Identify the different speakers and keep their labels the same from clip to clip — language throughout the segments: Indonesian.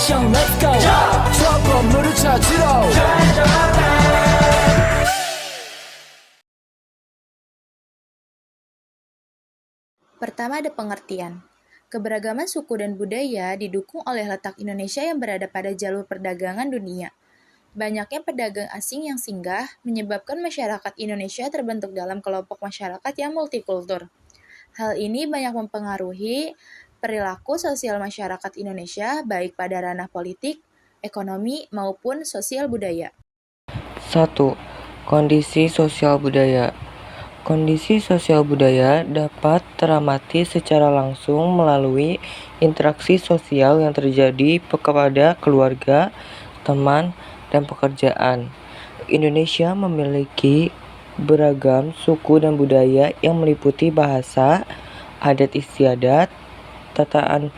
Speaker 1: action let's go 저 건물을 찾으러
Speaker 2: Pertama ada pengertian. Keberagaman suku dan budaya didukung oleh letak Indonesia yang berada pada jalur perdagangan dunia. Banyaknya pedagang asing yang singgah menyebabkan masyarakat Indonesia terbentuk dalam kelompok masyarakat yang multikultur. Hal ini banyak mempengaruhi perilaku sosial masyarakat Indonesia baik pada ranah politik, ekonomi, maupun sosial budaya.
Speaker 3: 1. Kondisi sosial budaya. Kondisi sosial budaya dapat teramati secara langsung melalui interaksi sosial yang terjadi kepada keluarga, teman, dan pekerjaan. Indonesia memiliki beragam suku dan budaya yang meliputi bahasa, adat istiadat, tataan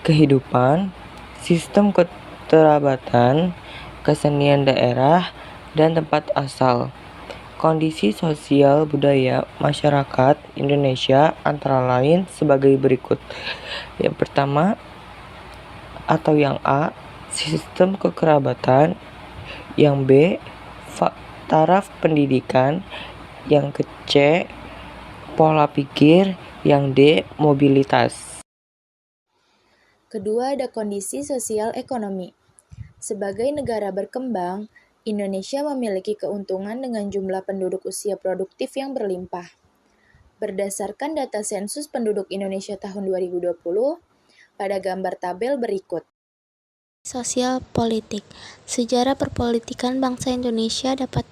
Speaker 3: kehidupan, sistem kekerabatan, kesenian daerah, dan tempat asal. Kondisi sosial budaya masyarakat Indonesia antara lain sebagai berikut. Yang pertama atau yang A, sistem kekerabatan. Yang B, taraf pendidikan. Yang C, pola pikir. Yang D, mobilitas.
Speaker 2: Kedua ada kondisi sosial ekonomi. Sebagai negara berkembang, Indonesia memiliki keuntungan dengan jumlah penduduk usia produktif yang berlimpah. Berdasarkan data sensus penduduk Indonesia tahun 2020, pada gambar tabel berikut.
Speaker 4: Sosial politik. Sejarah perpolitikan bangsa Indonesia dapat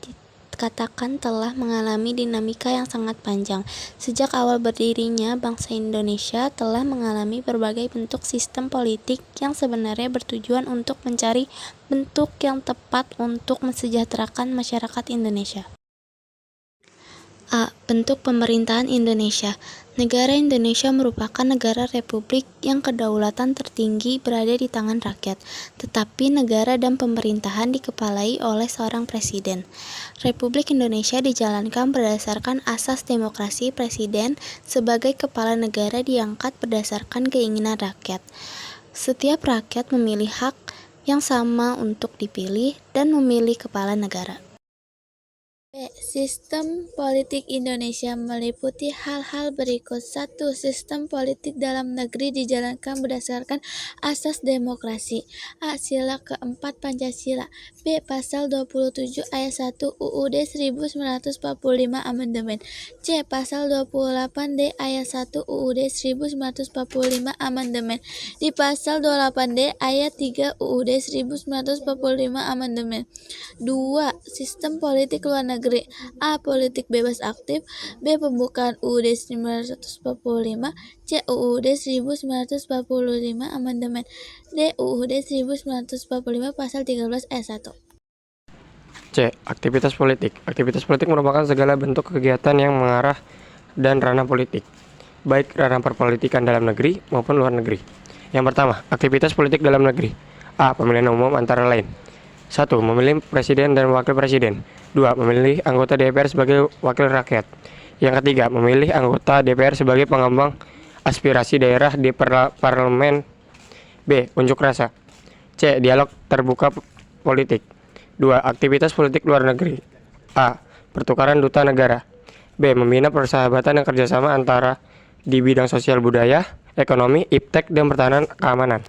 Speaker 4: dikatakan telah mengalami dinamika yang sangat panjang. Sejak awal berdirinya, bangsa Indonesia telah mengalami berbagai bentuk sistem politik yang sebenarnya bertujuan untuk mencari bentuk yang tepat untuk mensejahterakan masyarakat Indonesia. A. Bentuk pemerintahan Indonesia. Negara Indonesia merupakan negara republik yang kedaulatan tertinggi berada di tangan rakyat, tetapi negara dan pemerintahan dikepalai oleh seorang presiden. Republik Indonesia dijalankan berdasarkan asas demokrasi. Presiden sebagai kepala negara diangkat berdasarkan keinginan rakyat. Setiap rakyat memilih hak yang sama untuk dipilih dan memilih kepala negara. B. Sistem politik Indonesia meliputi hal-hal berikut. 1. Sistem politik dalam negeri dijalankan berdasarkan asas demokrasi. A. Sila keempat Pancasila. B. Pasal 27 ayat 1 UUD 1945 Amandemen. C. Pasal 28D ayat 1 UUD 1945 Amandemen. Di Pasal 28D ayat 3 UUD 1945 Amandemen. 2. Sistem politik luar negeri. A. Politik bebas aktif. B. Pembukaan UUD 1945. C. UUD 1945 Amandemen. D. UUD 1945 Pasal 13 ayat 1.
Speaker 5: C. Aktivitas politik. Aktivitas politik merupakan segala bentuk kegiatan yang mengarah dan ranah politik, baik ranah perpolitikan dalam negeri maupun luar negeri. Yang pertama, aktivitas politik dalam negeri. A. Pemilihan umum antara lain. 1. Memilih presiden dan wakil presiden. 2. Memilih anggota DPR sebagai wakil rakyat. Yang ketiga, memilih anggota DPR sebagai pengembang aspirasi daerah di parlemen. B. Unjuk rasa. C. Dialog terbuka politik. 2. Aktivitas politik luar negeri. A. Pertukaran duta negara. B. Membina persahabatan dan kerjasama antara di bidang sosial budaya, ekonomi, iptek, dan pertahanan keamanan.